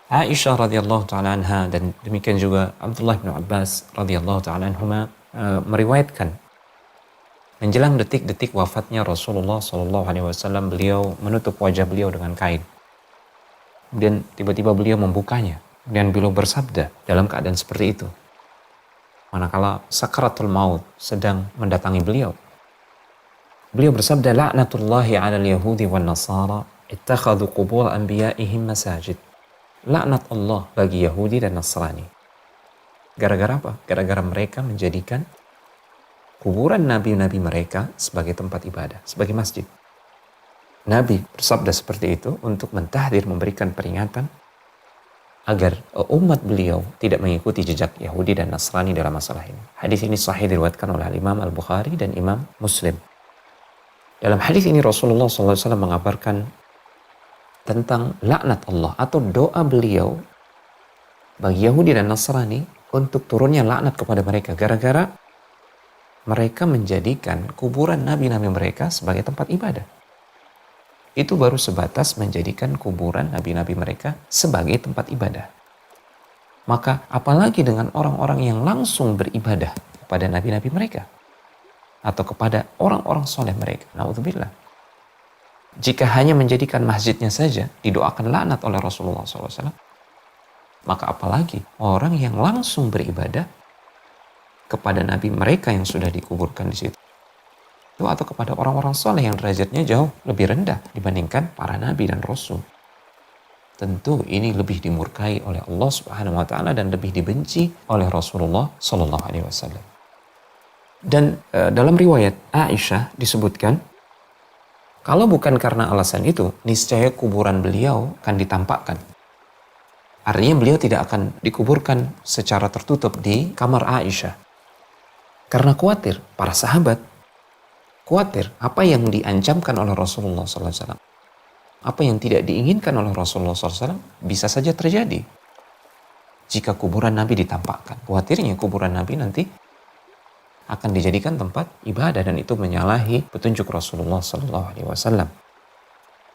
Aisyah radhiyallahu taala anha dan demikian juga Abdullah bin Abbas radhiyallahu taala anhuma meriwayatkan menjelang detik-detik wafatnya Rasulullah sallallahu alaihi wasallam, beliau menutup wajah beliau dengan kain. Kemudian tiba-tiba beliau membukanya dan beliau bersabda dalam keadaan seperti itu, manakala sakaratul maut sedang mendatangi beliau. Beliau bersabda, "La'natullahi 'alal yahudi wan nasara ittakhadhu qubur anbiya'ihim masajid." Laknat Allah bagi Yahudi dan Nasrani. Gara-gara apa? Gara-gara mereka menjadikan kuburan nabi-nabi mereka sebagai tempat ibadah, sebagai masjid. Nabi bersabda seperti itu untuk mentahdir, memberikan peringatan agar umat beliau tidak mengikuti jejak Yahudi dan Nasrani dalam masalah ini. Hadis ini sahih diriwayatkan oleh Imam Al-Bukhari dan Imam Muslim. Dalam hadis ini Rasulullah SAW mengabarkan tentang laknat Allah atau doa beliau bagi Yahudi dan Nasrani untuk turunnya laknat kepada mereka gara-gara mereka menjadikan kuburan nabi-nabi mereka sebagai tempat ibadah. Itu baru sebatas menjadikan kuburan nabi-nabi mereka sebagai tempat ibadah. Maka apalagi dengan orang-orang yang langsung beribadah kepada nabi-nabi mereka atau kepada orang-orang soleh mereka. Na'udzubillah. Jika hanya menjadikan masjidnya saja didoakan laknat oleh Rasulullah SAW, maka apalagi orang yang langsung beribadah kepada nabi mereka yang sudah dikuburkan di situ, atau kepada orang-orang soleh yang derajatnya jauh lebih rendah dibandingkan para nabi dan rasul. Tentu ini lebih dimurkai oleh Allah Subhanahu wa taala dan lebih dibenci oleh Rasulullah sallallahu alaihi wasallam. Dan dalam riwayat Aisyah disebutkan, kalau bukan karena alasan itu, niscaya kuburan beliau akan ditampakkan. Artinya beliau tidak akan dikuburkan secara tertutup di kamar Aisyah. Karena khawatir, para sahabat khawatir apa yang diancamkan oleh Rasulullah SAW. Apa yang tidak diinginkan oleh Rasulullah SAW bisa saja terjadi jika kuburan Nabi ditampakkan. Khawatirnya kuburan Nabi nanti akan dijadikan tempat ibadah dan itu menyalahi petunjuk Rasulullah SAW.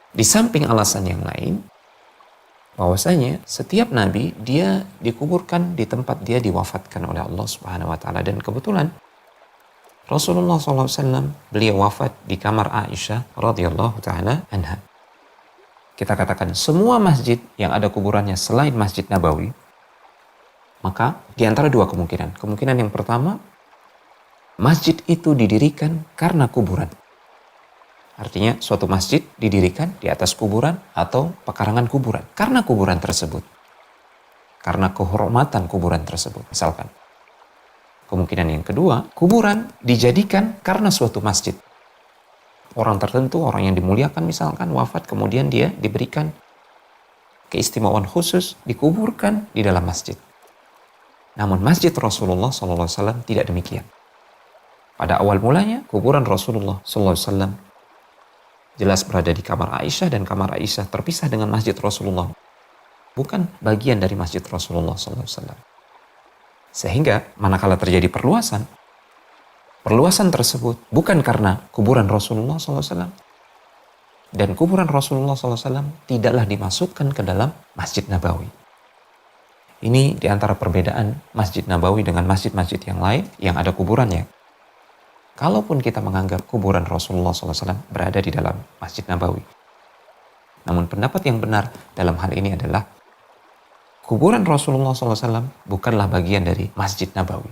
Di samping alasan yang lain, bahwasanya setiap nabi dia dikuburkan di tempat dia diwafatkan oleh Allah Subhanahu wa taala, dan kebetulan Rasulullah SAW beliau wafat di kamar Aisyah radhiyallahu taala anha. Kita katakan semua masjid yang ada kuburannya selain Masjid Nabawi, maka di antara dua kemungkinan. Kemungkinan yang pertama, masjid itu didirikan karena kuburan. Artinya suatu masjid didirikan di atas kuburan atau pekarangan kuburan. Karena kuburan tersebut. Karena kehormatan kuburan tersebut. Misalkan. Kemungkinan yang kedua, kuburan dijadikan karena suatu masjid. Orang tertentu, orang yang dimuliakan misalkan wafat, kemudian dia diberikan keistimewaan khusus, dikuburkan di dalam masjid. Namun masjid Rasulullah SAW tidak demikian. Pada awal mulanya, kuburan Rasulullah SAW jelas berada di kamar Aisyah, dan kamar Aisyah terpisah dengan masjid Rasulullah. Bukan bagian dari masjid Rasulullah SAW. Sehingga manakala terjadi perluasan tersebut bukan karena kuburan Rasulullah SAW. Dan kuburan Rasulullah SAW tidaklah dimasukkan ke dalam Masjid Nabawi. Ini diantara perbedaan Masjid Nabawi dengan masjid-masjid yang lain yang ada kuburannya. Kalaupun kita menganggap kuburan Rasulullah SAW berada di dalam Masjid Nabawi. Namun pendapat yang benar dalam hal ini adalah kuburan Rasulullah SAW bukanlah bagian dari Masjid Nabawi.